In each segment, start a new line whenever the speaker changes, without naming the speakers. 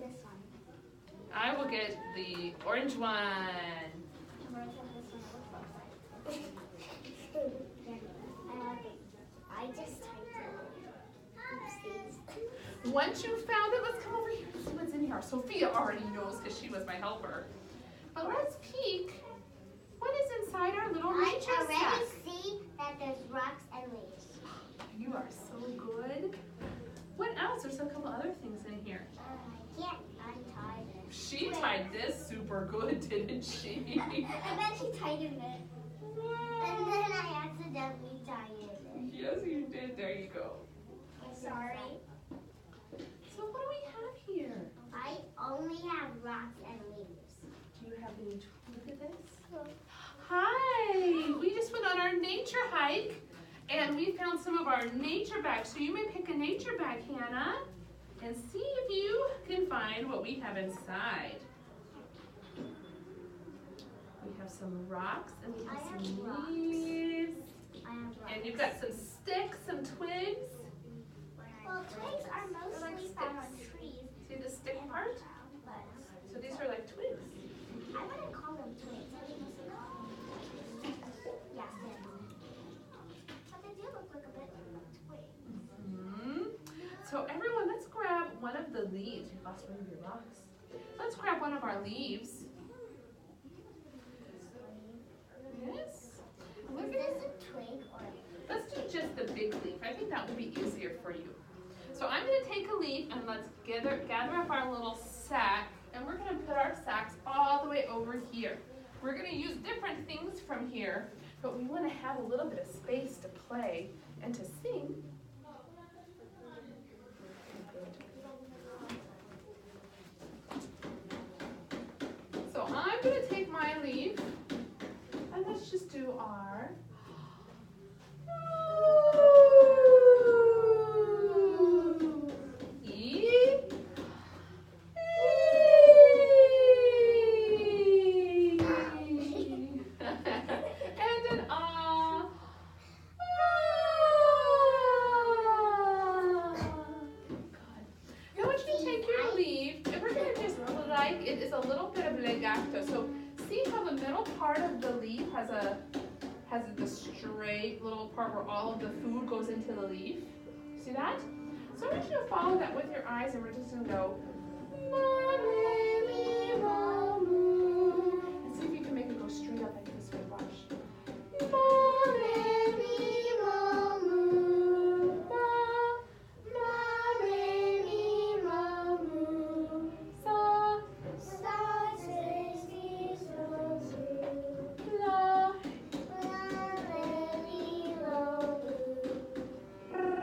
this one.
I will get the orange one.
I'm gonna try this one. It looks outside. I just typed it. Oopsies.
Once you found it, let's come over here and see what's in here. Sophia already knows because she was my helper. But let's peek. What is inside our little nature
I
sack?
already see that there's rocks and leaves.
You are so good. What else? There's a couple other things in here.
I can't untie this.
She tied this super good, didn't she?
I bet she tightened it. And then I accidentally tightened it.
Yes, you did. There you go.
Sorry.
So what do we have here?
I only have rocks and leaves.
Do you have any? Look at this. Hi. We just went on our nature hike, and we found some of our nature bags. So you may pick a nature bag, Hannah, and see if you can find what we have inside. We have some rocks, and we have some leaves.
I have rocks.
And you've got some sticks, some twigs.
Well, twigs are mostly found on trees.
See the stick part?
But
So these are like twigs.
I wouldn't call them twigs. I would mostly call them yeah, stems. But they do look like a bit like twigs.
So everyone, let's grab one of the leaves. You lost one of your rocks. Let's grab one of our leaves. Yes. Look
Is
at
this a twig or?
Let's do just the big leaf. I think that would be easier for you. So I'm going to take a leaf and let's gather up our little sack, and we're going to put our sacks all the way over here. We're going to use different things from here, but we want to have a little bit of space to play and to sing. So I'm going to take my leaf, and let's just do our it is a little bit of legato. So see how the middle part of the leaf has the straight little part where all of the food goes into the leaf. See that? So I want you to follow that with your eyes, and we're just gonna go ma, re, mi, mo, moo. And see if you can make it go straight up like this way. Watch. Ma, re, mi, mo, moo. Ma, re, mi, mo, moo. Sa, la,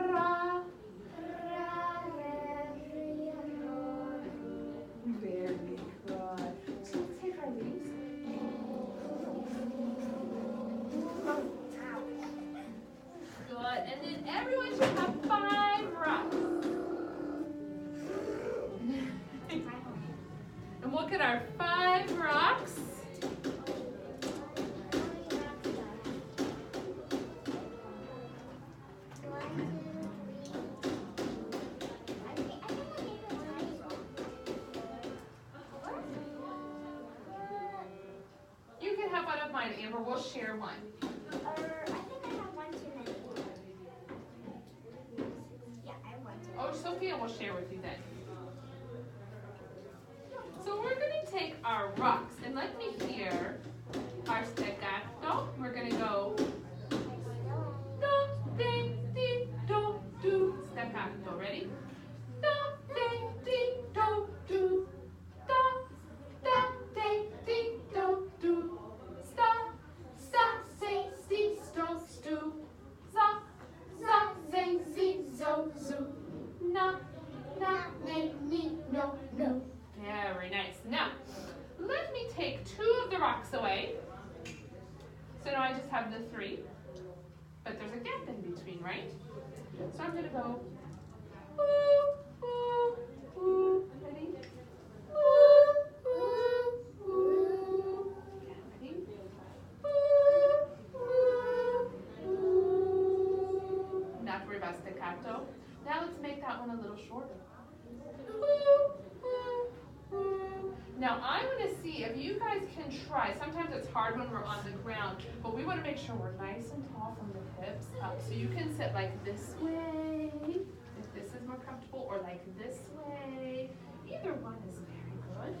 ra. Very good. So let's take our leaves. Good. And then everyone should have 5 rocks. And look at our 5 rocks. You can have one of mine, Amber. We'll share one.
I think I have one too many. Yeah, I have one too many.
Oh, Sophia will share with you then. So we're going to take our rocks, and let me hear our staccato. We're going to go do, de, di, do, do. Staccato. Ready? Do, de, di, do, do. Do, da, de, di, do, do. Sta, sta, se, si, sto, stu. Za, za, ze, zi, zo, zu. Na, na, ne, ni, no, no. Very nice. Now, let me take 2 of the rocks away. So now I just have the 3. But there's a gap in between, right? So I'm going to go, ooh, ooh, ooh. Ready? Ooh, ooh, ooh. Again, ready? Ooh, ooh, ooh. Not to worry about staccato. Now let's make that one a little shorter. Ooh, ooh. Now I want to see if you guys can try. Sometimes it's hard when we're on the ground, but we want to make sure we're nice and tall from the hips up. So you can sit like this way, if this is more comfortable, or like this way. Either one is very good.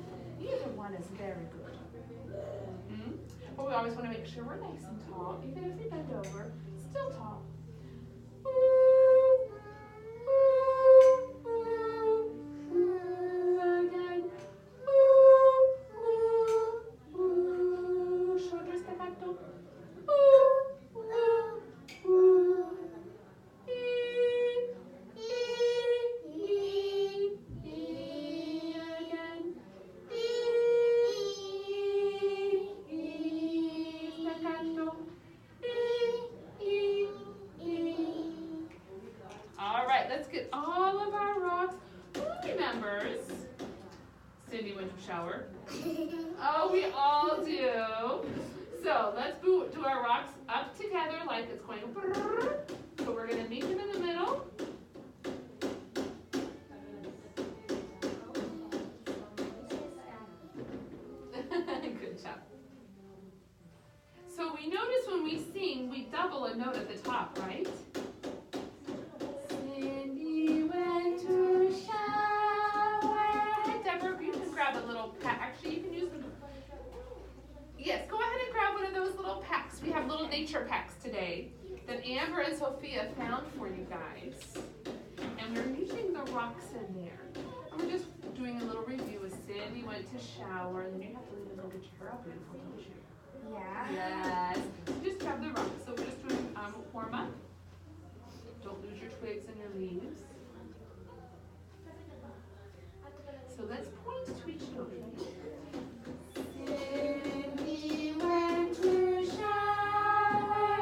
Either one is very good. But we always want to make sure we're nice and tall, even if we bend over, still tall. Again. Shoulder staccato. All right, let's get all of our rocks. Who remembers Cindy went to shower? Oh, we all do. So let's do our rocks up together like it's going. So we're going to meet them in the middle. Good job. So we notice when we sing, we double a note at the top, right? Cindy went to shower. Deborah, you can grab a little pack. Actually, you can use them. Yes, go ahead and grab one of those little packs. We have little nature packs today that Amber and Sophia found for you guys. And we're using the rocks in there. And we're just doing a little review as Cindy went to shower. And then you have to leave and go get your hair all beautiful, don't you?
Yeah.
Yes. So just grab the rocks. So we're just doing warm up. Don't lose your twigs and your leaves. So let's point to each note. Cindy went to shower,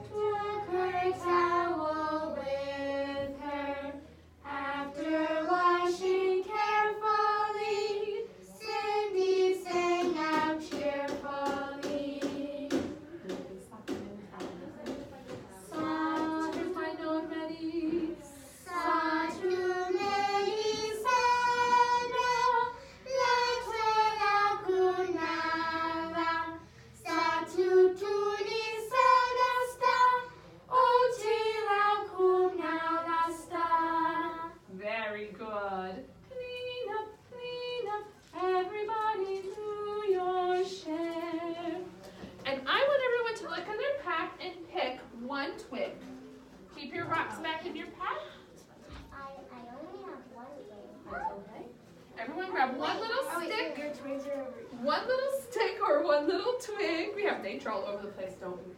took her towel with her. After washing carefully, Cindy sang out cheerfully. Sa, here's my note ready. Sa tu Melisandra, la tuela cunava. Sa tu Tunisana sta, o tila cunava sta. Very good. Clean up, everybody do your share. And I want everyone to look in their pack and pick one twig. Keep your rocks back in your pack.
I only have one thing.
Okay. Everyone grab one little stick,
Your twigs are over.
one little stick or one little twig. We have nature all over the place, don't we?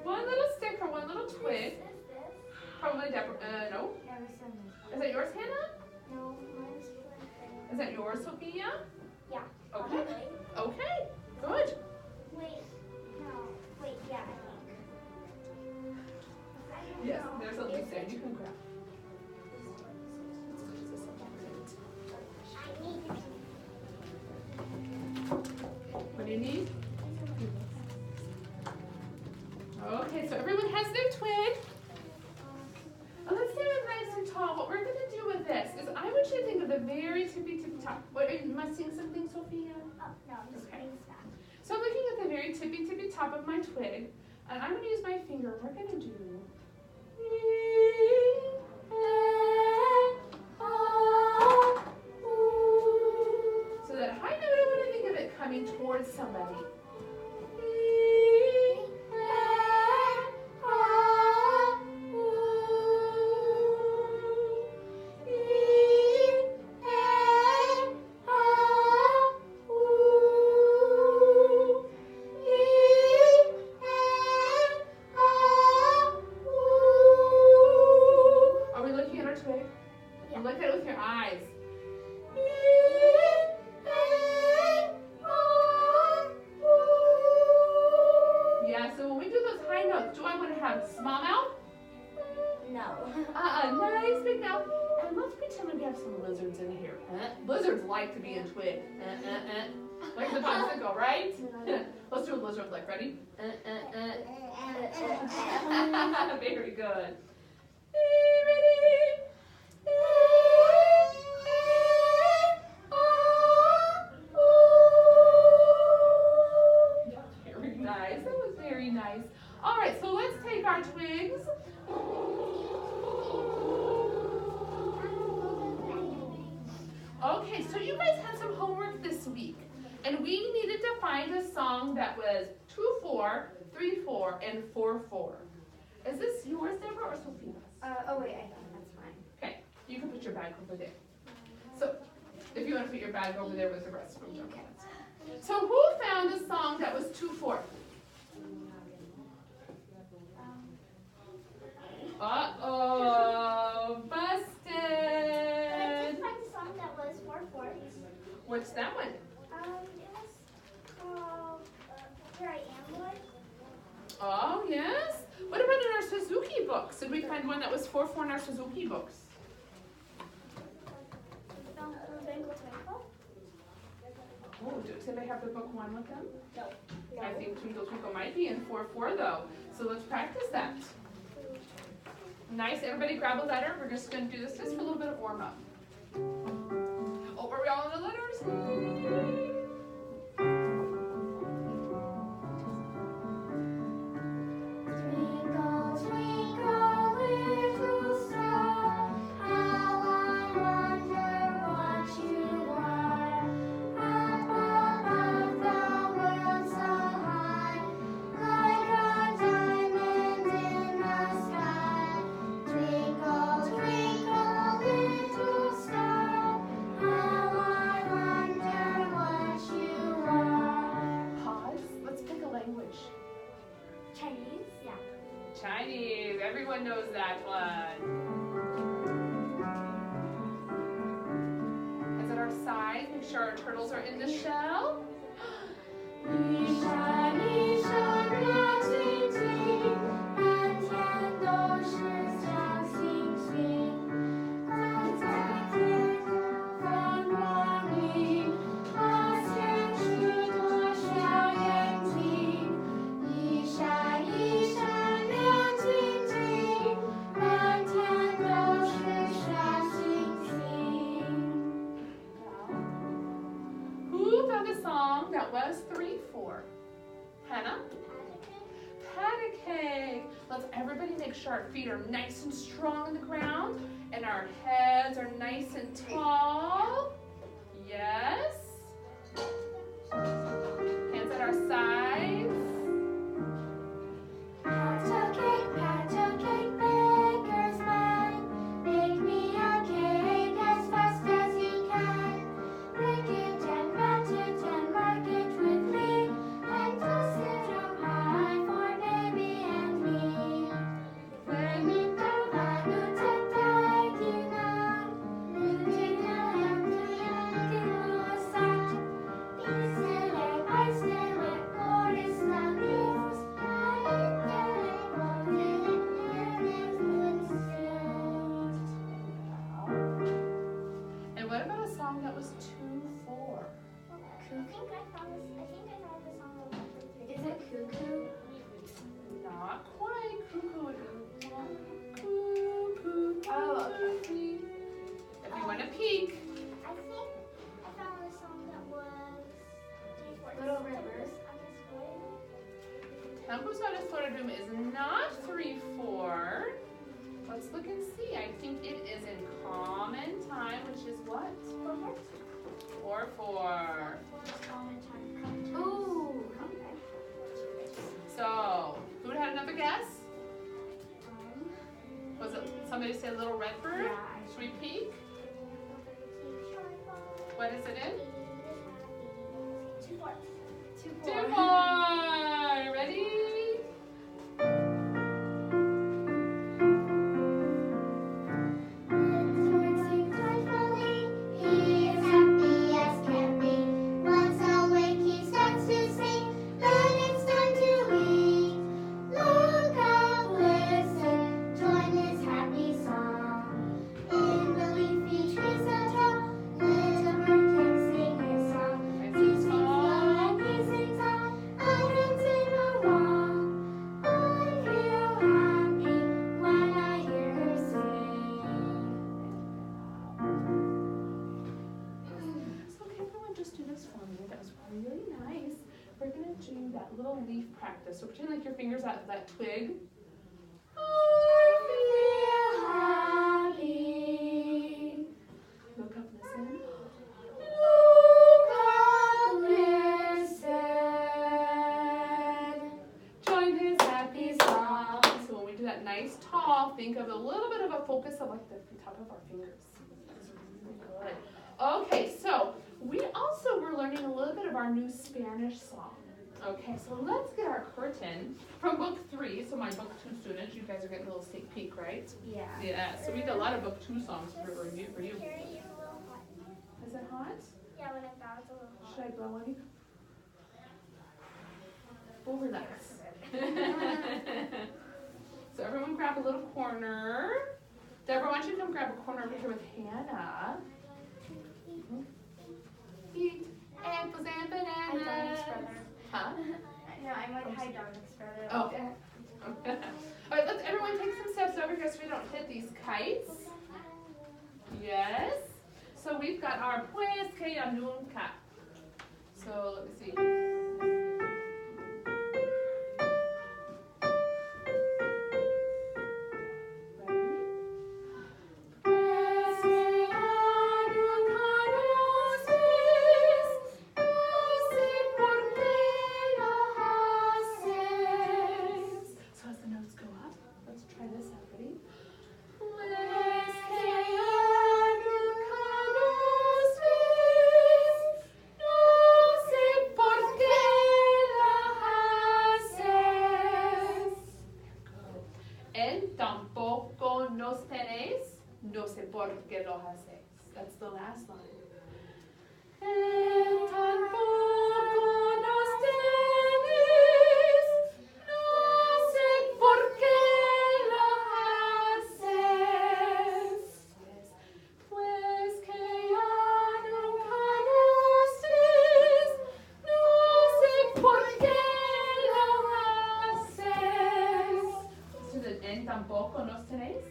One little stick or one little twig. Probably Deborah. No.
Yeah, this one is.
Is that yours, Hannah?
No, mine's black.
Is that yours, Sophia?
Yeah.
Okay. Okay. Good.
Wait, no. Wait, yeah, I think.
Yes, there's a leaf there. You can grab.
I need it.
What do you need? Okay, so everyone has their twig. Let's stand up nice and tall. What we're going to do with this is I want you to think of the very tippy top. What, are you must sing something, Sophia?
Oh, no, just
Okay.
bring stuff.
So I'm looking at the very tippy top of my twig, and I'm going to use my finger. We're going to do. So that high note, I want to think of it coming towards somebody. Are we looking at our twig?
Yeah.
Look at it with your eyes. Yeah, so when we do those high notes, do I want to have small mouth?
No.
Nice big mouth. And let's pretend we have some lizards in here. Lizards like to be in twig. Like the popsicle, right? Let's do a lizard lick. Ready? Very good. Ready? Okay, so you guys had some homework this week, and we needed to find a song that was 2/4, 3/4, and 4/4. Is this yours, Deborah, or Sophia's?
Oh wait, I think that's mine.
Okay, you can put your bag over there. So, if you want to put your bag over there with the rest of them, don't forget. So who found a song that was 2/4? Uh-oh, busted.
But I did find a song that was 4/4.
What's that one?
It was called Here I Am, Lord.
Oh, yes. What about in our Suzuki books? Did we find one that was 4/4 in our Suzuki books?
Twinkle Twinkle?
Oh, did they have the book one with them?
No.
I think Twinkle Twinkle might be in 4/4 though. So let's practice that. Nice, everybody grab a letter. We're just going to do this just for a little bit of warm up. Oh, are we all in the letters?
Chinese? Yeah.
Chinese, everyone knows that one. Is it our side? Make sure our turtles are in the shell. Who found a song that was 3/4? Hannah? Pat a cake. Let's everybody make sure our feet are nice and strong on the ground and our heads are nice and tall. Yes. Hands at our sides.
Pat a cake, baker's man. Make me a cake as fast as you can. Break it and bat it and mark it with me. And toss it up high for baby and me. When it down, I do take you now. Looking after you, was that.
And what about a song that was 2/4?
I think I found the song of Is it Cuckoo?
Not quite. Cuckoo. Cuckoo.
Oh, okay.
If you want to peek.
I think I found a song that was 3/4.
Little Rivers.
Tempos out of Florida is not 3/4. Let's look and see. I think it is in common time, which is what? 4/4.
Ooh.
So, who had another guess? Was it somebody say Little Redbird?
Yeah.
Should we peek? What is it in?
2/4.
2/4. Ready? Little leaf practice. So pretend like your fingers at that twig.
I feel happy.
Look up, listen. our new Spanish song. Okay, so let's get our curtain from book 3. So my book 2 students, you guys are getting a little sneak peek, right?
Yeah.
Yeah, so we did a lot of book 2 songs for you.
Carrie, it's a little hot.
Is it hot?
Yeah, when I found it's a little hot.
Should I blow any? We'll relax. So everyone grab a little corner. Deborah, why don't you come grab a corner over here with Hannah? Eat apples and bananas. Huh?
No, I'm like high Dominic's brother.
Oh. All right, let's everyone take some steps over here so we don't hit these kites. Yes. So we've got our pues que ya nunca. So let me see. Tampoco nos tenéis, no sé por qué lo hacéis. That's the last line. Tampoco nos tenéis, no sé por qué lo haces. Pues que ya nunca nos ves, no sé por qué lo haces. So the en tampoco nos tenéis.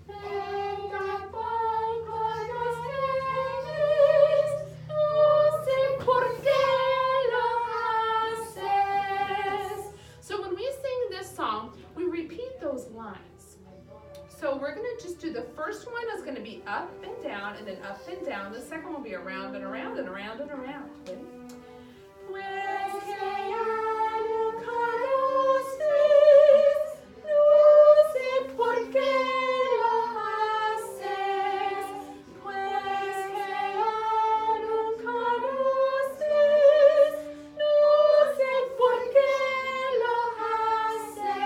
En tampoco nos tenéis, no sé por qué lo haces. So when we sing this song, we repeat those lines. So we're going to just do the first one is going to be up and down and then up and down. The second will be around and around and around and around. Ready? Pues que ya nunca nos ves, no sé por qué lo haces. Pues que ya nunca nos ves, no sé por qué lo haces.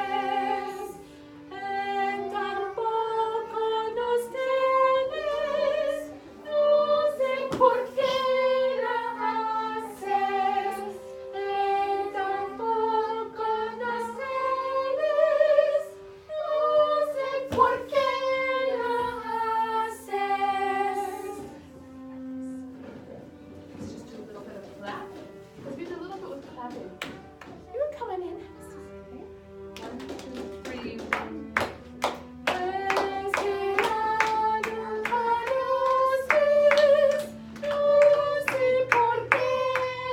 En tampoco nos tenéis, no sé por qué lo haces. En tampoco nos tenéis, no sé por qué lo haces. Let's just do a little bit of clap. Let's do a little bit with clapping. You're coming in. Okay. 1, 2, 3. Pues que ya nunca nos ves, no sé por qué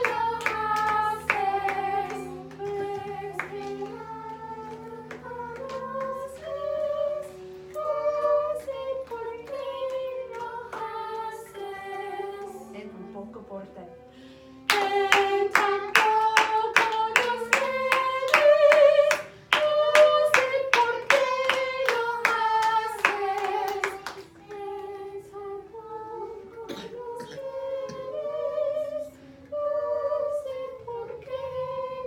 lo haces. Pues que ya nunca nos ves, no sé por qué lo haces. En un poco por ti. En tampoco nos tenéis, no sé por qué lo haces. En tampoco nos tenéis, no sé por qué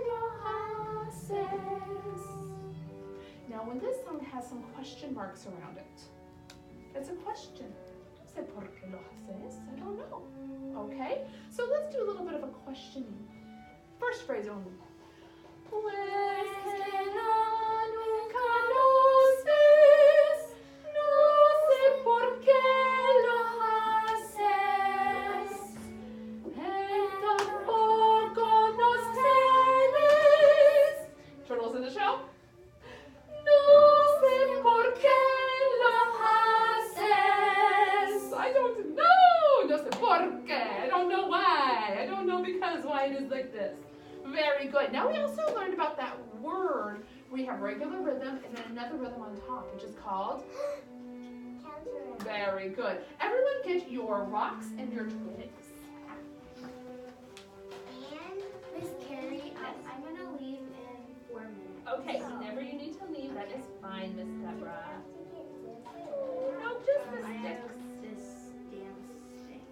lo haces. Now when this song has some question marks around it, it's a question. No sé por qué lo haces. I don't know. Okay? So let's do a little bit of a questioning. First phrase only. Pues que ya nunca nos ves, no sé por qué lo haces. En tampoco nos tenéis. Turtles in the shell. No sé por qué lo haces. I don't know. No sé por qué. I don't know why. I don't know because why it is like this. Very good. Now we also learned about that word. We have regular rhythm and then another rhythm on top, which is called?
Counter.
Very good. Everyone get your rocks and your twigs.
And Miss Carrie, I'm gonna leave in 4 minutes.
Okay, whenever you need to leave, that is fine, Miss Deborah. No, just the
I have
sticks.
this damn thing.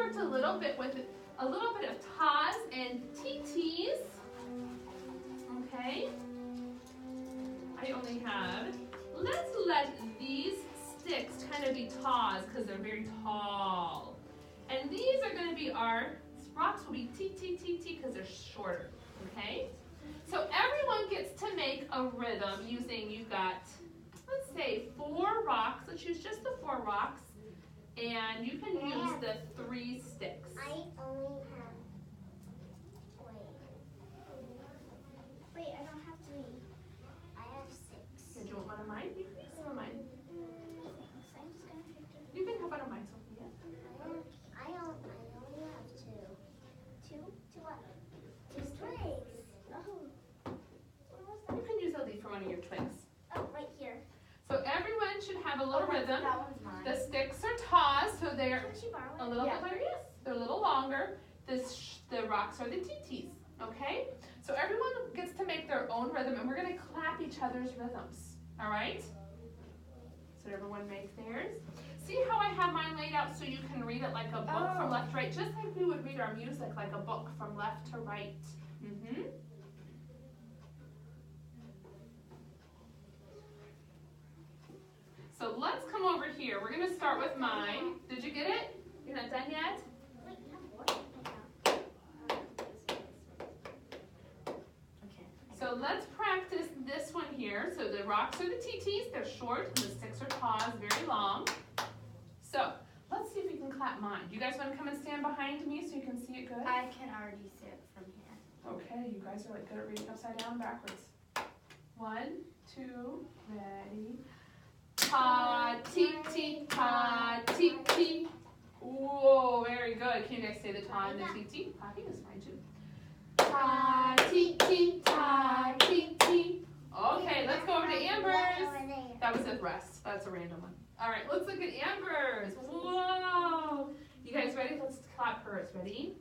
starts a little bit with a little bit of tas and TTs. Okay. I only have, let's let these sticks kind of be tas because they're very tall. And these are going to be our rocks will be T because they're shorter. Okay. So everyone gets to make a rhythm using, you've got, let's say 4 rocks. Let's use just the 4 rocks. And you can use the 3 sticks.
I only have. Wait, I don't have 3. I have 6.
Did you want one of mine? You can use some of mine.
Thanks. I'm just gonna pick them.
You can have one of mine, Sophia.
I only have 2. 2? 2 what? 2 strings. Oh. What was
You
that?
can use a leaf from one of your twigs.
Oh, right here.
So everyone should have a little rhythm.
That one's mine.
The sticks are tas, so they're
Can she borrow it?
a little bit longer. Yes, they're a little longer. The rocks are the TTs. Okay? So everyone gets to make their own rhythm, and we're going to clap each other's rhythms. All right? So everyone make theirs. See how I have mine laid out so you can read it like a book from left to right, just like we would read our music, like a book from left to right. Mm-hmm. So let's come over here. We're going to start with mine. Did you get it? You're not done yet?
Wait, you have more? Okay.
So let's practice this one here. So the rocks are the TTs. They're short, and the sticks are tas, very long. So let's see if we can clap mine. Do you guys want to come and stand behind me so you can see it good?
I can already see it from here.
Okay, you guys are like good at reading upside down and backwards. 1, 2, ready. Ta, ti, ti, ta, ti, ti. Whoa, very good. Can you guys say the ta and the ti, ti? Poppy is fine too. Ta, ti, ti, ta, ti, ti. Okay, let's go over to Amber's. That was a rest. That's a random one. All right, let's look at Amber's. Whoa. You guys ready? Let's clap hers. Ready?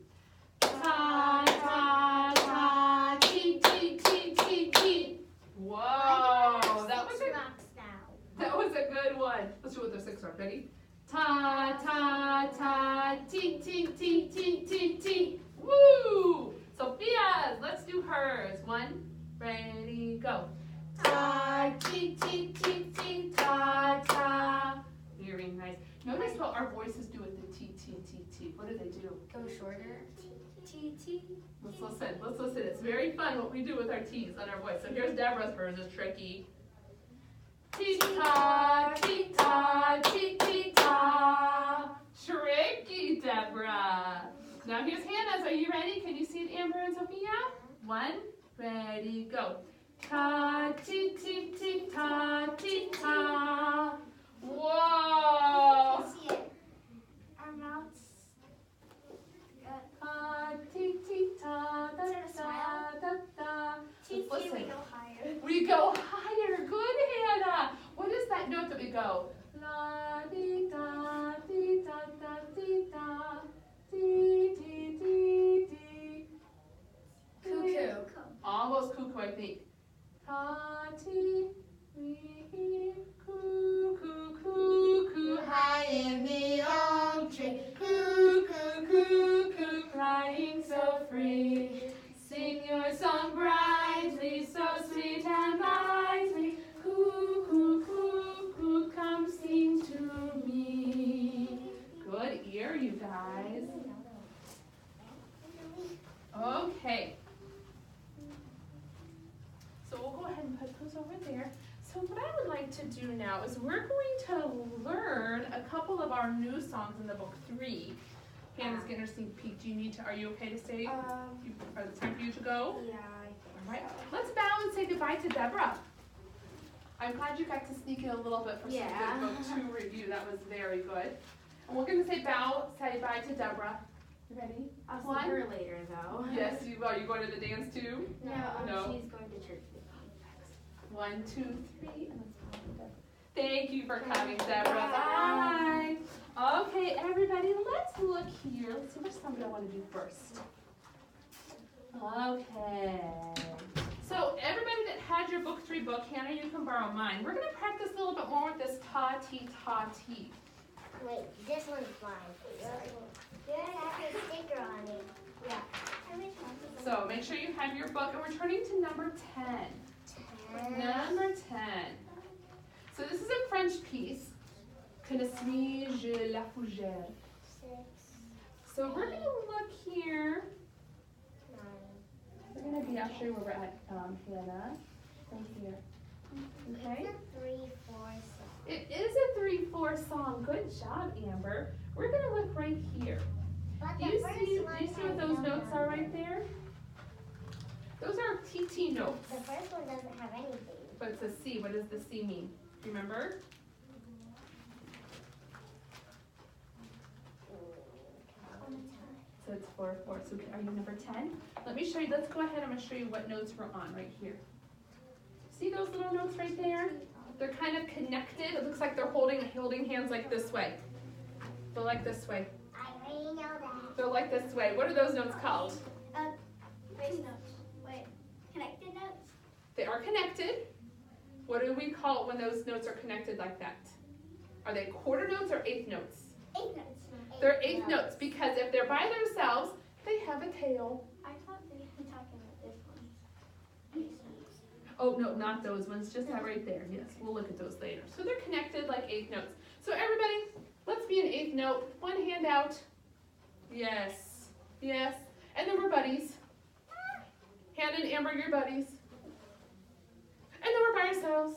Ta, ta, ta, ti, ti, ti, ti, ti. Whoa, that was a good one. Let's do it with the 6 rock. Ready? Ta, ta, ta, ti, ti, ti, ti, ti, ti. Woo! Sophia's, let's do hers. 1, ready, go. Ta, ti, ti, ti, ti, ta, ta. Very nice. Notice what our voices do with the T, T, T, T. What do they do?
Go shorter. T, T.
Let's listen. Let's listen. It's very fun what we do with our T's on our voice. So here's Deborah's hers is tricky. Ti-ta, ti-ta, ti-ti-ta. Tricky, Deborah. Now here's Hannah's. Are you ready? Can you see it, Amber and Sophia? 1, ready, go. Ta, ti, ti, ti, ta, ti, ta. Whoa.
See it. Our mouths. Good.
Ta, ti, ti, ta, da,
Is there a smile?
da, da.
T, T, we
Listen.
go higher.
We go higher. Good, Hannah. What is that note that we go? La di da di da da di da di di di di.
Cuckoo.
Almost cuckoo, I think. Ta ti we cuckoo cuckoo high in the oak tree. Cuckoo cuckoo crying so free. Sing your song brightly, so sweet and lively. Cuckoo, cuckoo, come sing to me. Good ear, you guys. Okay. So we'll go ahead and put those over there. So what I would like to do now is we're going to learn a couple of our new songs in the book 3. Hannah's getting her sneak peek. Are you okay to stay? Are it time for you to go?
Yeah,
All right. Let's bow and say goodbye to Deborah. I'm glad you got to sneak in a little bit for some good book 2 review. That was very good. And we're going to say say bye to Deborah. You ready?
I'll see
1.
her later though.
Yes, you are. You going to the dance too?
No,
No.
she's going to church with me.
1, 2, 3, and let's bow to Deborah. Thank you for coming, Deborah.
Bye.
Bye. Okay, everybody, let's look here. Let's see which song I want to do first. Okay. So everybody that had your book 3 book, Hannah, you can borrow mine. We're going to practice a little bit more with this ta, ti, ta, ti.
Wait, this one's mine. Yours has a sticker on it. Yeah.
So make sure you have your book, and we're turning to number 10. Number 10. So this is a French piece. Que ne suis-je la fougère?
6,
So we're going to look here.
9.
We're going to be, I'll show you where we're at, Hannah. Right here. Okay?
It's a 3/4 song.
It is a 3/4 song. Good job, Amber. We're going to look right here.
But
Do
the
you
first
see
one
what
has
those
no
notes are
numbers.
right there? Those are TT notes.
The first one doesn't have anything.
But it's a C. What does the C mean? Remember? So it's 4/4. So are you number 10? Let me show you. Let's go ahead. I'm going to show you what notes we're on right here. See those little notes right there? They're kind of connected. It looks like they're holding hands like this way. They're like this way.
I already know that.
They're like this way. What are those notes called?
Grace notes. Wait, connected notes?
They are connected. What do we call it when those notes are connected like that? Are they quarter notes or eighth notes?
8 notes.
They're eighth notes because if they're by themselves, they have a tail.
I thought they were talking about this one. Grace notes.
Oh, no, not those ones, just that right there. Yes, we'll look at those later. So they're connected like eighth notes. So everybody, let's be an eighth note. One hand out. Yes, yes. And then we're buddies. Hannah and Amber, you're buddies. And then we're by ourselves.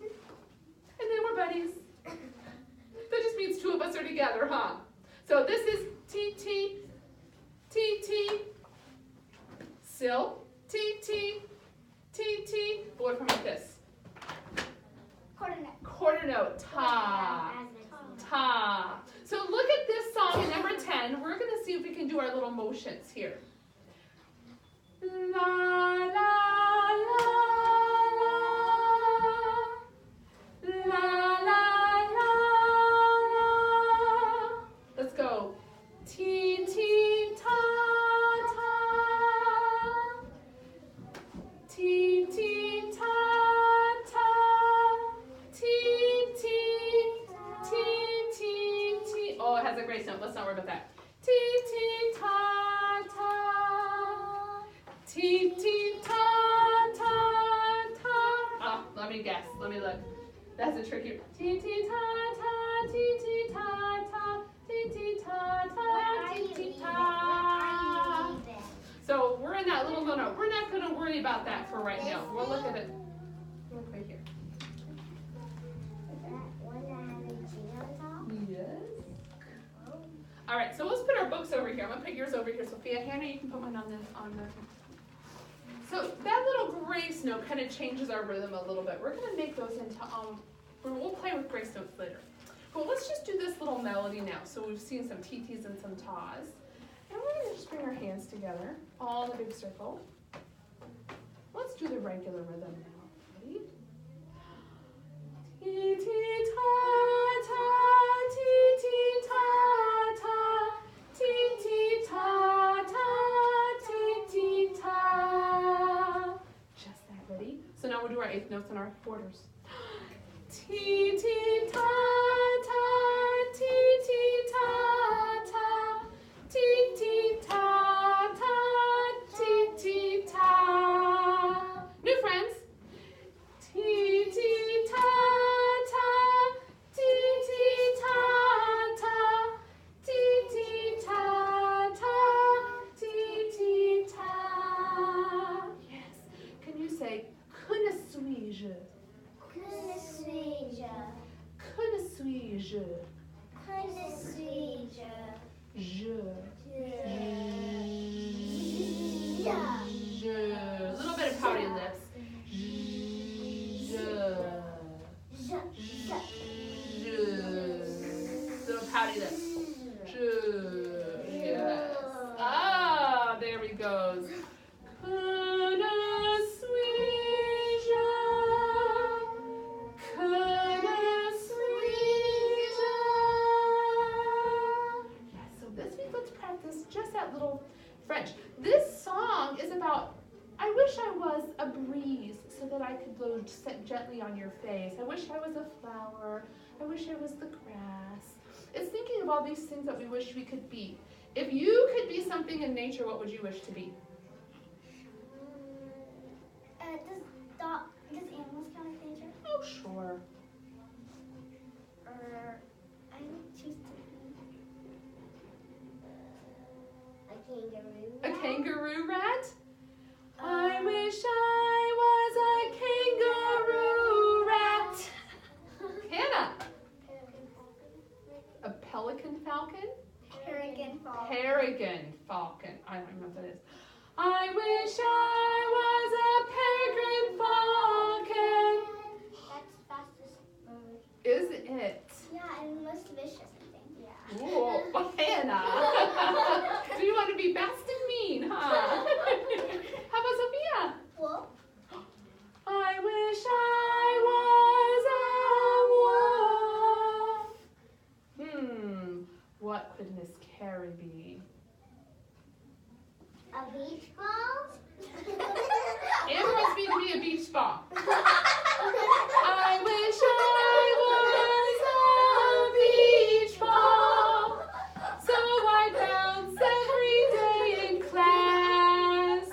And then we're buddies. That just means two of us are together, huh? So this is T, T, T, T, Sil, T, T, T, T. But what from like this?
Quarter note.
Quarter note, ta, ta. So look at this song in number 10. We're going to see if we can do our little motions here. La, la, la, la, la, la, la. Let's go. Ti, ti, ta, ta. Ti, ti, ta, ta. Ti, ti, ti, ti, ti. Oh, it has a grace note. Let's not worry about that. Ti, ti, ta, ta. Ti, ti, ta, ta, ta. Oh, let me guess. Let me look. That's a tricky. Ti, ti, ta, ta. Ti, ti, ta, ta. Ti, ti, ta, ta. Ti, ti, ta. So we're in that little note. We're not going to worry about that for right now. We'll look at it. Look right here.
Is that one that has a G on top?
Yes. All right. So let's put our books over here. I'm gonna put yours over here, Sophia. Hannah, you can put mine on the. So that little grace note kind of changes our rhythm a little bit. We're gonna make those into we'll play with grace notes later. But let's just do this little melody now. So we've seen some TTs and some tas. And we're gonna just bring our hands together, all in a big circle. Let's do the regular rhythm now. Ready? Ti, ti, ta, ta, ti, ti, ta, ta, ti, ti, ta, ta, ti, ti, ta. Just that, ready? So now we'll do our eighth notes and our quarters. Ti, ti, ta, ta, ti, ti, ta, ta, ti, ti, ta, ta, ti, ti, ta. New friends. Ti, ti, ta, ta, ti, ti, ta, ta, ti, ti, ta, ta, ti, ti, ta. Yes. Can you say, que ne suis-je?
Que ne suis-je?
Que ne suis-je?
Que ne suis-je?
Je.
Yeah.
Je. A little bit of pouty lips. Je. Little pouty lips. Yes. Ah, there he goes. Que ne suis-je? Que ne suis-je? Yes, so this week let's practice just that little French. This song is about, I wish I was a breeze so that I could blow gently on your face. I wish I was a flower. I wish I was the grass. It's of all these things that we wish we could be. If you could be something in nature, what would you wish to be?
Does animals count as nature?
Oh, sure.
I would choose to be a kangaroo.
A kangaroo rat? I wish I was a kangaroo rat. Hannah, a pelican falcon?
Peregrine falcon.
Peregrine falcon. I don't know what that is. I wish I was a peregrine falcon.
That's the fastest bird.
Is it?
Yeah, and most vicious, I think. Yeah.
Ooh, Hannah. Do you want to be fast and mean, huh? How about Sophia?
Wolf.
I wish I was a wolf. What could Miss Carrie be?
A beach ball.
Amber wants me to be a beach ball. I wish I was a beach ball, so I bounce every day in class.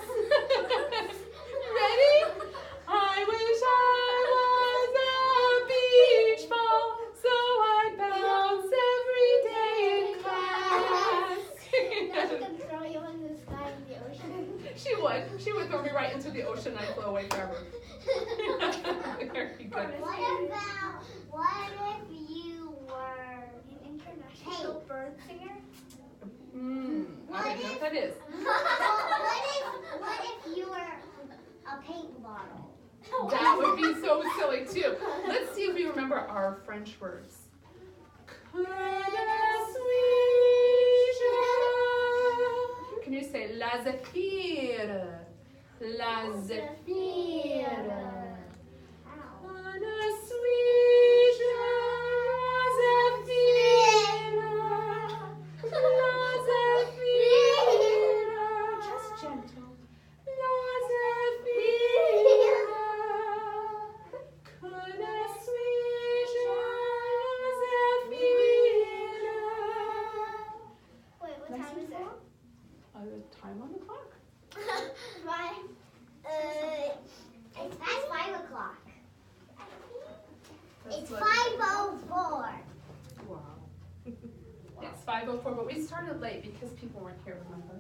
Ready? I wish I was a beach ball, so I bounce every day in class.
That's gonna throw you in the sky in the ocean.
She would. She would throw me right into the ocean and I'd flow away forever. Very good.
What if you were an international bird singer?
I don't know what that is.
What if you were a paint bottle?
That would be so silly too. Let's see if we remember our French words. Can you say la zéphyre? La zéphyre. Just gentle. La zéphyre. Connais suis-je la zéphyre?
Wait, what time is it?
The time on the clock.
It's 5 o'clock.
Let's
It's
look.
5:04.
Wow. It's 5:04, but we started late because people weren't here, remember?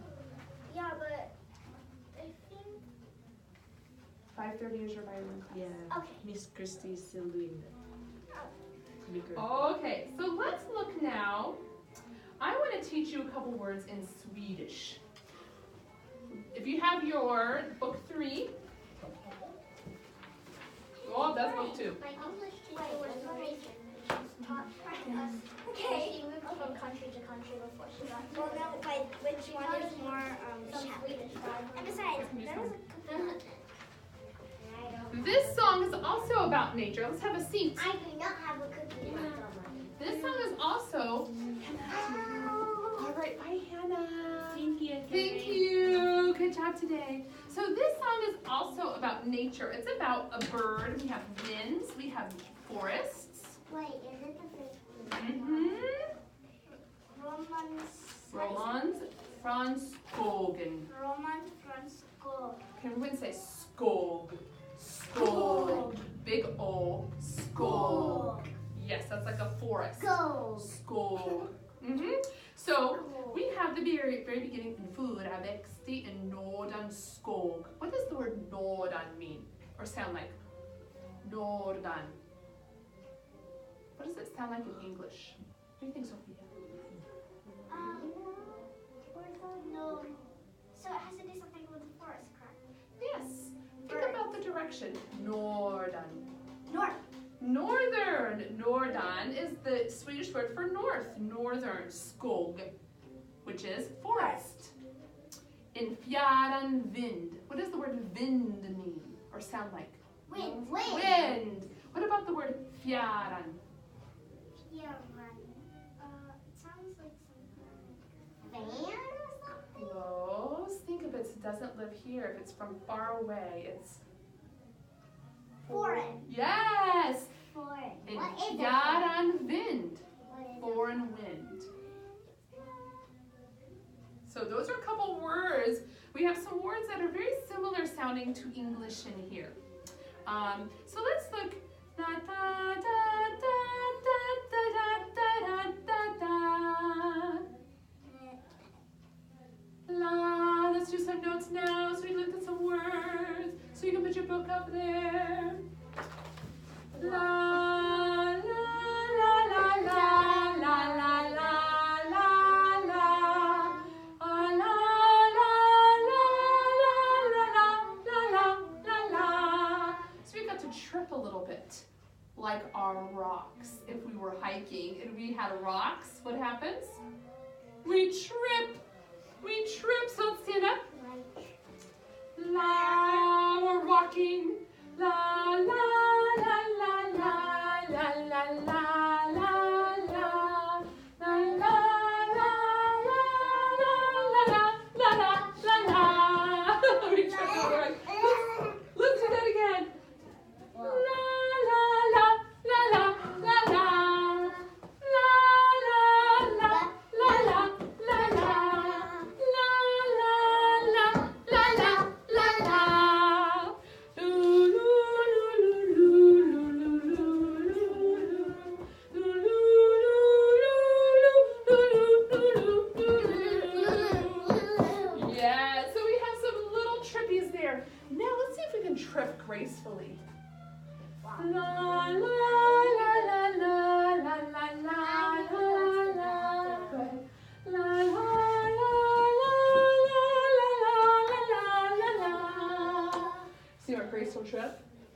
Yeah, but I think.
5:30 is your violin class.
Yeah.
Okay.
Miss Christie is still doing that. Because
Okay, so let's look now. I want to teach you a couple words in Swedish. If you have your book 3. Oh, that's book 2.
My English teacher was amazing. She taught us. Okay. She moved from country to country before she got. Well, no, but which one is more some Swedish? And besides, there was
This song is also about nature. Let's have a seat.
I do not have a cookie.
This song is also. All right, bye, Hannah.
thank you.
Thank you. Good job today. So this song is also about nature. It's about a bird. We have winds. We have forests.
Wait, is it the first
Roland Franskogen.
Roman Fransko.
Can everyone say skog? Skog. Big O. Skog. Yes, that's like a forest.
Go.
Skog. So we have the very, very beginning. Fyra växte i Nordan skog. What does the word Nordan mean? Or sound like? Nordan. What does it sound like in English? What do you think, Sophia?
No. So it has to do something with the forest, correct?
Yes. Think about the direction. Nordan.
North.
Northern. Nordan is the Swedish word for north. Northern. Skog, which is forest. In fjärran vind. What does the word vind mean or sound like?
Wind.
Wind. What about the word fjärran?
Yeah, right. It sounds like some van or something.
Close. Think if it doesn't live here, if it's from far away, it's
Foreign.
yes.
Foreign.
In
What is it?
fjärran vind.
What is it?
Foreign wind. sounding to English in here. So let's look. Da, da, da, da, da, da, da, da, da, da. La. Let's do some notes now so we look at some words. So you can put your book up there. La. Like our rocks. If we were hiking and we had rocks, what happens? We trip. We trip. So let's stand up. La, we're walking. La, la, la, la, la, la, la, la, la, la, la, la, la, la, la, la, la. We trip over it. Let's do that again. Gracefully. La la la la la la la la la la la. Good. La la la la la la la la la. See our graceful trip?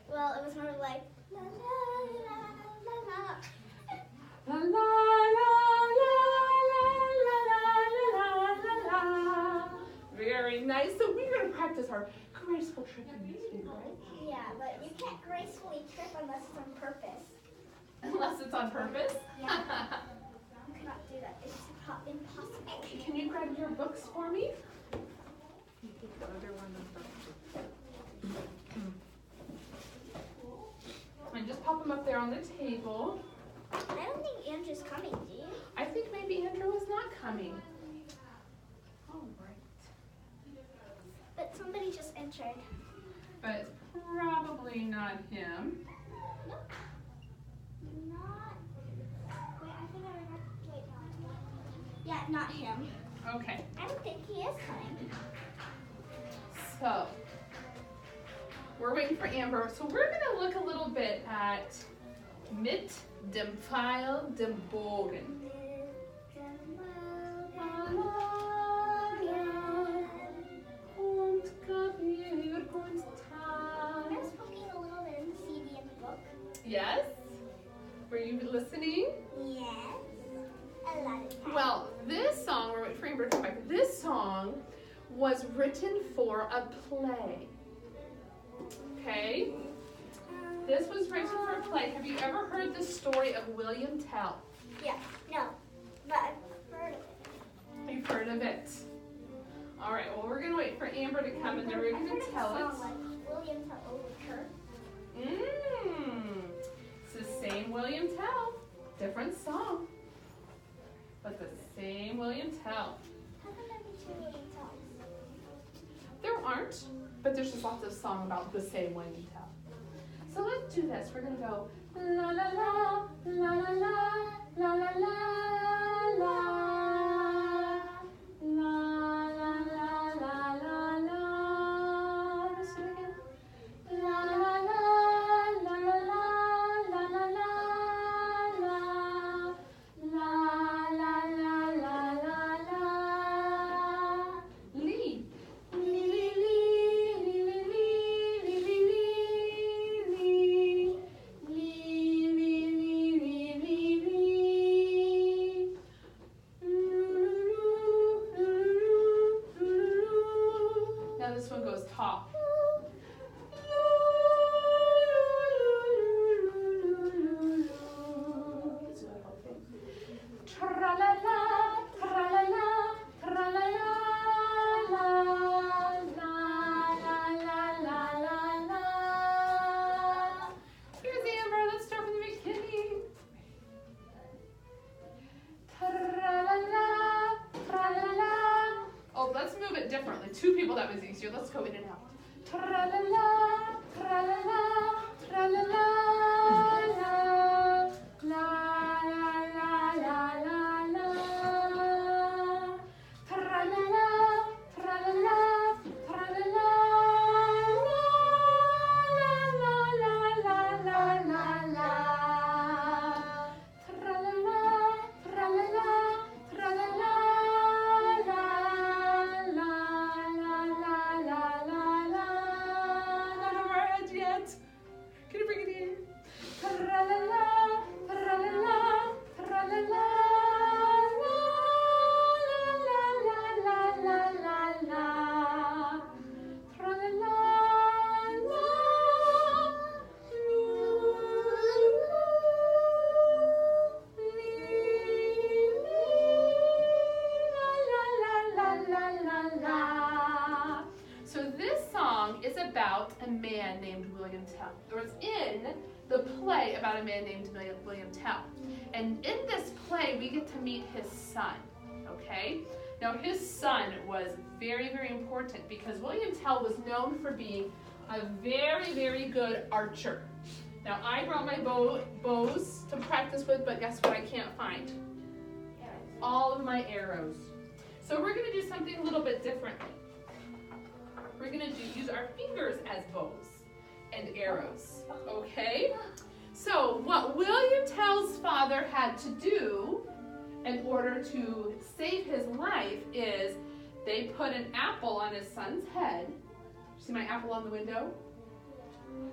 Well, it was more like la la la la la.
La la la la la la la la. Very nice. So we're going to practice our graceful trip in this video, right?
Yeah, but you can't gracefully trip unless it's on purpose.
Unless it's on purpose?
Yeah. You cannot do that. It's impossible.
Can you grab your books for me?
The other one is
And just pop them up there on the table.
I don't think Andrew's coming, do you?
I think maybe Andrew is not coming. All right.
But somebody just entered.
But it's probably not him.
Nope. Not. Wait, I think I remember. Wait. Yeah, not him.
Okay.
I don't think he is coming.
So, we're waiting for Amber. So we're going to look a little bit at mit dem Pfeil dem Bogen. Yes? Were you listening?
Yes. A lot of times.
Well, this song, we're waiting for Amber to come back. This song was written for a play. Okay? This was written for a play. Have you ever heard the story of William Tell?
Yeah. No. But I've heard of it.
You've heard of it. All right, well, we're going to wait for Amber to come and then we're going to tell it.
Like William Tell Overture.
It's the same William Tell, different song, but the same William Tell.
How come there be two William Tells?
There aren't, but there's just lots of song about the same William Tell. So let's do this. We're gonna go la la la la la la la la la la. Two people, that was easier. Let's go in and out. Tra-la-la, tra-la-la, tra-la-la, la, la, la, la, la, la. Tra-la-la, tra-la-la, tra-la-la, la, la, la, la, la, la. Tra-la-la, tra-la-la, tra-la-la, la, la, la, la, la, la, la. Not over our heads yet. Can you bring it in? Tra-la-la, tra-la-la, tra-la-la, la, la, la, la, la, la, la. Tra-la-la, la, so this song is about a man named William Tell. It was in the play about a man named William Tell. And in this play, we get to meet his son, okay? Now, his son was very, very important because William Tell was known for being a very, very good archer. Now, I brought my bows to practice with, but guess what I can't find? All of my arrows. So we're going to do something a little bit differently. We're going to use our fingers as bows and arrows, okay? So what William Tell's father had to do in order to save his life is they put an apple on his son's head. See my apple on the window?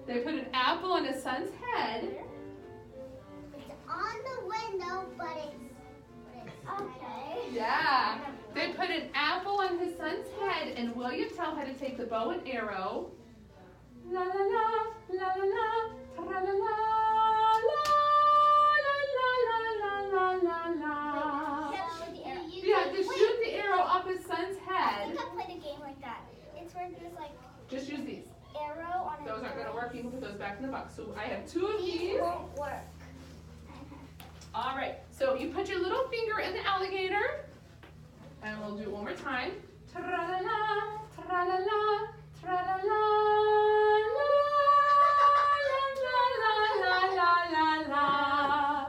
They put an apple on his son's head.
It's on the window, but it's okay.
Yeah. They put an apple on his son's head, and William Tell had to take the bow and arrow. La la la, la la la, tra la la, la la la la la la. Yeah, to shoot the arrow off his son's
I
head.
think I played a game like that. It's where there's like
Just use these.
arrow on
Those aren't going to work. You can put those back in the box. So I have two of
These
these.
won't work.
All right. So you put your little finger in the alligator, and we'll do it one more time. Tra-la-la, tra-la-la, tra-la-la, la, la, la, la, la.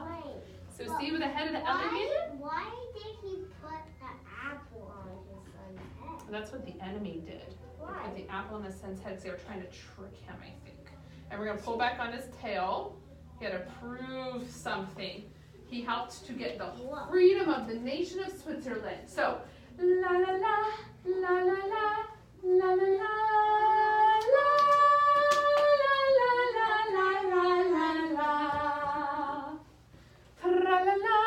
Wait.
So see with the head of the alligator?
Why did he put the apple on his son's head?
That's what the enemy did. They
Why?
put the apple on his son's head because they were trying to trick him, I think. And we're going to pull back on his tail. He had to prove something. He helped to get the freedom of the nation of Switzerland. So, la la la, la la la, la la la, la la la la la la la. Tra la la,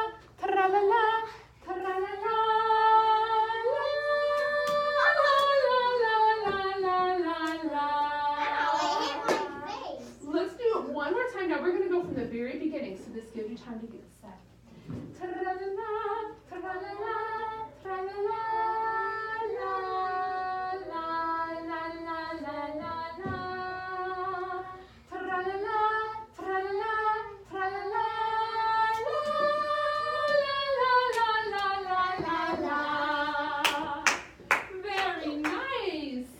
tra la la, tra la la, let's do it one more time. Now we're going to go from the very beginning, so this gives you time to get set. Tra-la-la, tra-la-la, tra-la-la, la, la, la, la, la, la, la. Tra-la-la, tra-la-la, tra-la-la, la, la, la, la, la, la. Very nice.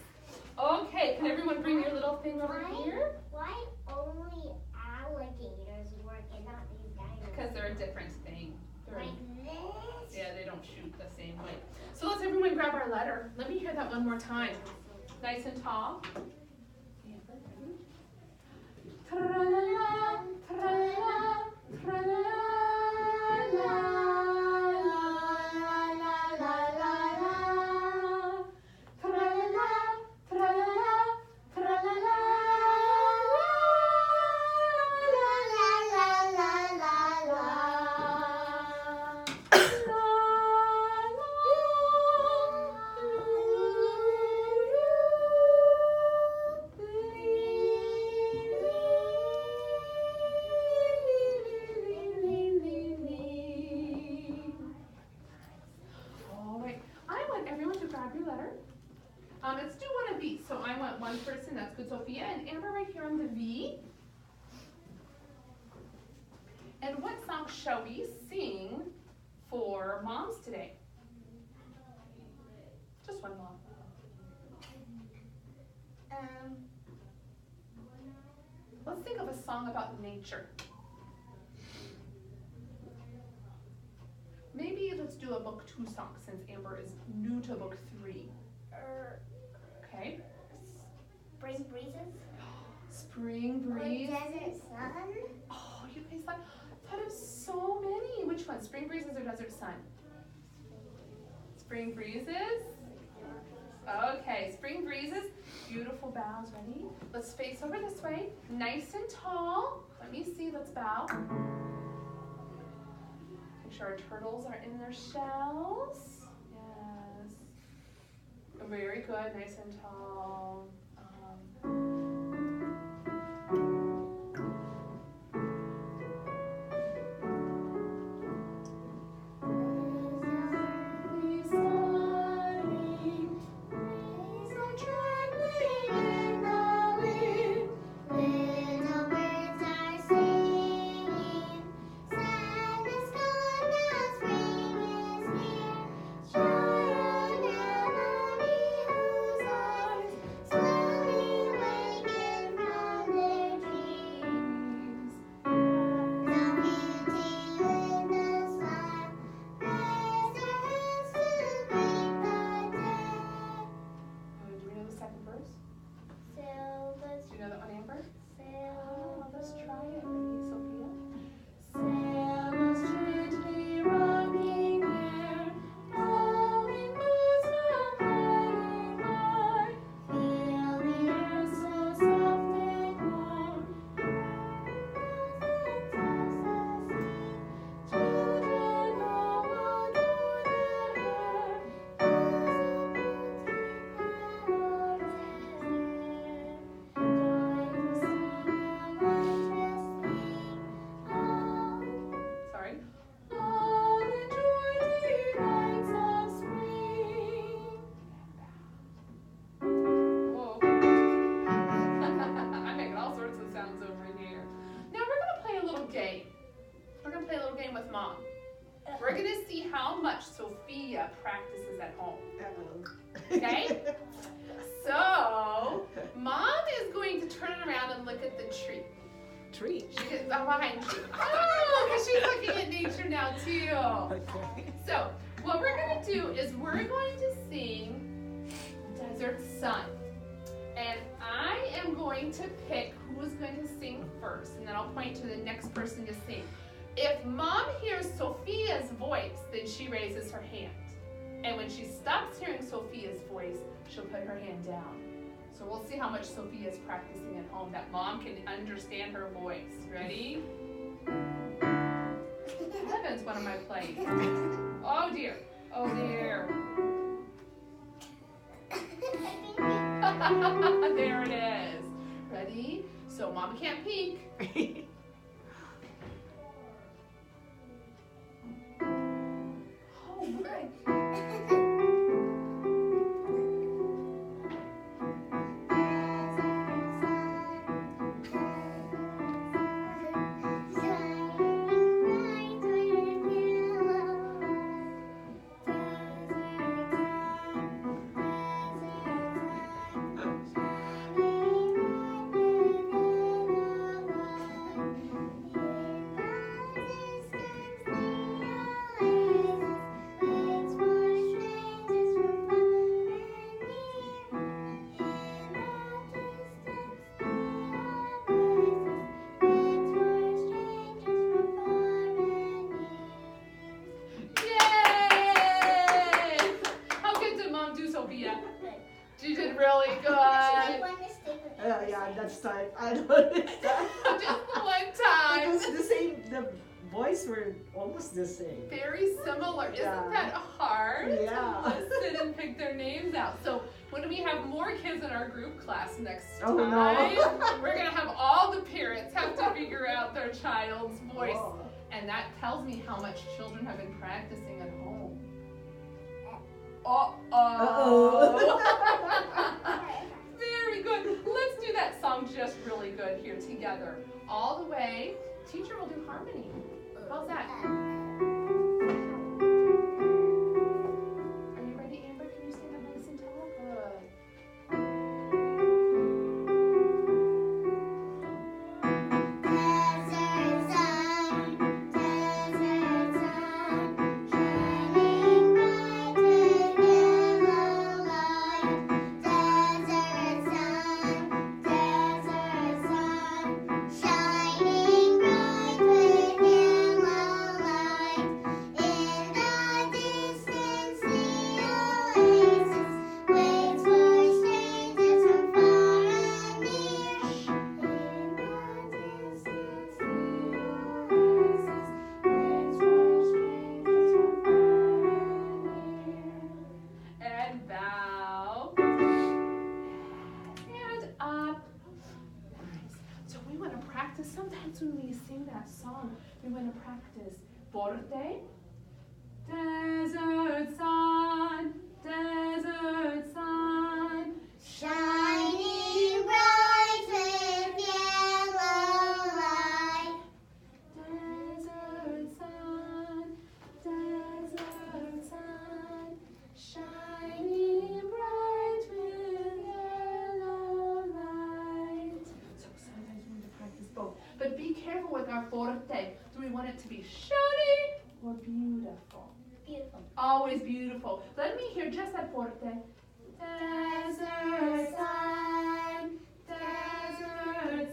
Okay, can everyone bring your little thing over here?
Why only alligators work and not these dinosaurs?
Because they're a different thing.
Like this?
Yeah, they don't shoot the same way. So let's everyone grab our letter. Let me hear that one more time. Nice and tall. Tra-la-la, tra-la-la, tra-la-la, la, la, la, la, la, la. Tra-la-la, tra-la-la, tra-la-la, la, la, la, la, la, la. All right, I want everyone to grab your letter. Let's do one of these. So I want one person, that's good, Sophia, and Amber right here on the V. And what song shall we sing for moms today? Just one mom. Let's think of a song about nature. Maybe let's do a book 2 song since Amber is new to book 3. Okay.
Spring breezes.
Spring breeze.
Or desert sun.
Oh, you guys thought of so many. Which one? Spring breezes or desert sun? Spring breezes. Okay, spring breezes. Beautiful bows. Ready? Let's face over this way. Nice and tall. Let me see. Let's bow. Make sure our turtles are in their shells. Yes. Very good. Nice and tall. With Mom. We're going to see how much Sophia practices at home. Okay? So, Mom is going to turn around and look at the tree.
Tree?
She is behind you. Oh, because she's looking at nature now too.
Okay.
So, what we're going to do is we're going to sing Desert Sun. And I am going to pick who's going to sing first, and then I'll point to the next person to sing. If Mom hears Sophia's voice, then she raises her hand. And when she stops hearing Sophia's voice, she'll put her hand down. So we'll see how much Sophia's practicing at home, that Mom can understand her voice. Ready? Heavens, what am I playing? Oh dear. Oh dear. There it is. Ready? So Mom can't peek. You did really good.
Yeah, that's time. I don't understand.
Just one time.
It was the same. The voice were almost the same.
Very similar.
Yeah.
Isn't that hard?
Yeah.
To listen and pick their names out. So when we have more kids in our group class next
Oh,
time,
no.
we're gonna have all the parents have to figure out their child's voice,
Oh.
and that tells me how much children have been practicing at home. Uh-oh. Very good. Let's do that song just really good here together. All the way. Teacher will do harmony. How's that? Are you ready, Amber? Can you stand up nice and tall? Good. that song, we want to practice forte. Desert sun, desert sun,
Shining bright with yellow light.
desert sun, shining bright with yellow light. So sometimes we need to practice both. But be careful with our forte. Do we want it to be shouty or beautiful?
Beautiful.
Always beautiful. Let me hear just that forte. Desert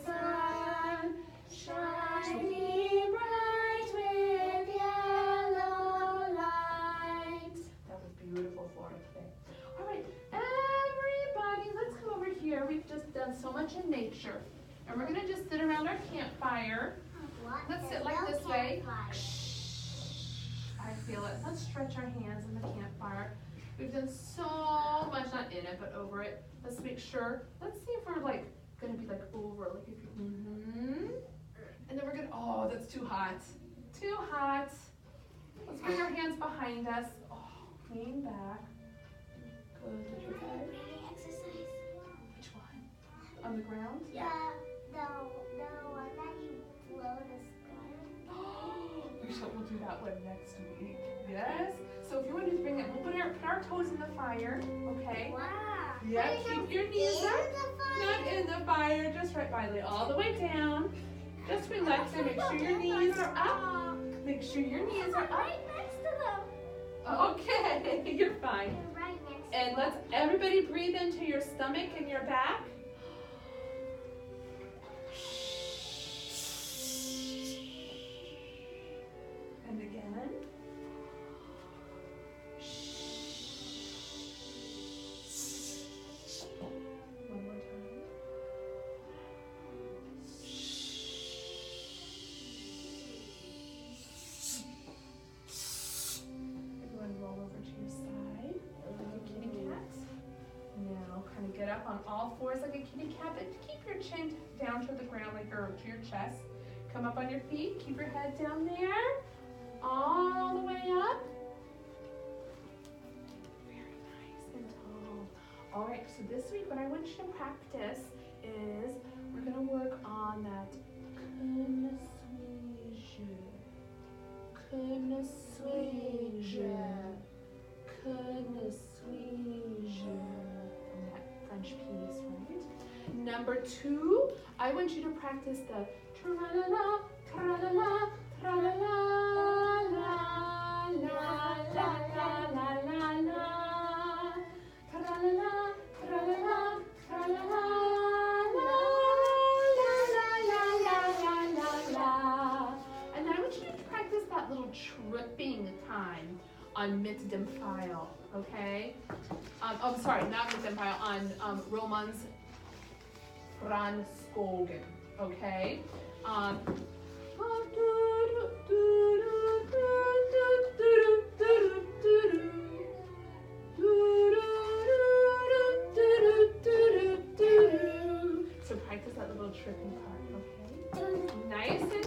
sun, shining bright with yellow light. That was beautiful forte. All right, everybody, let's come over here. We've just done so much in nature. And we're gonna just sit around our campfire.
What?
Let's sit
There's
like
no
this way.
campfire.
I feel it. Let's stretch our hands in the campfire. We've done so much, not in it, but over it. Let's make sure. Let's see if we're like gonna be like over, like if you, and then we're gonna. Oh, that's too hot. Too hot. Let's bring our hands behind us. Oh, lean back. Good. Good.
Really exercise?
Which one? On the ground?
The one that you blow the sky.
We'll do that one next week. Yes? So if you want to bring it, we'll put our toes in the fire, okay?
Wow.
Yeah,
Put
keep your
in
knees up.
the fire.
Not in the fire, just right by the, all the way down. Just relax and make sure your knees are up. Make sure your knees are up.
Right next to them.
Okay, you're fine.
They're right next to
And
them.
let's everybody breathe into your stomach and your back. And again. One more time. Everyone roll over to your side like a kitty cat. Now kind of get up on all fours like a kitty cat, but keep your chin down to the ground, like or to your chest. Come up on your feet, keep your head down there, all the way up. Very nice and tall. All right, so this week what I want you to practice is we're gonna work on that couldn't from that French piece, right? Number 2, I want you to practice the tra-la-la, tra-la-la, tra-la-la, la, la, la, la, la, la, la. Tra-la-la, tra-la-la, tra-la-la, la, la, la, la, la, la. And then I want you to practice that little tripping time on Mit dem Pfeil, okay? I'm sorry, not Mit dem Pfeil, on Romans Franskogen, okay? So practice that little tripping part, okay? Nice and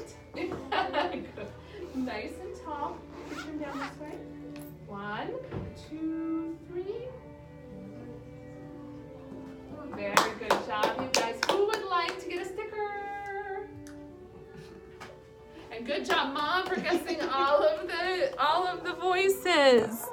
nice and tall. Turn down this way. 1, 2, 3. Very good job, you guys. Who would like to get a sticker? And good job, Mom, for guessing all of the voices.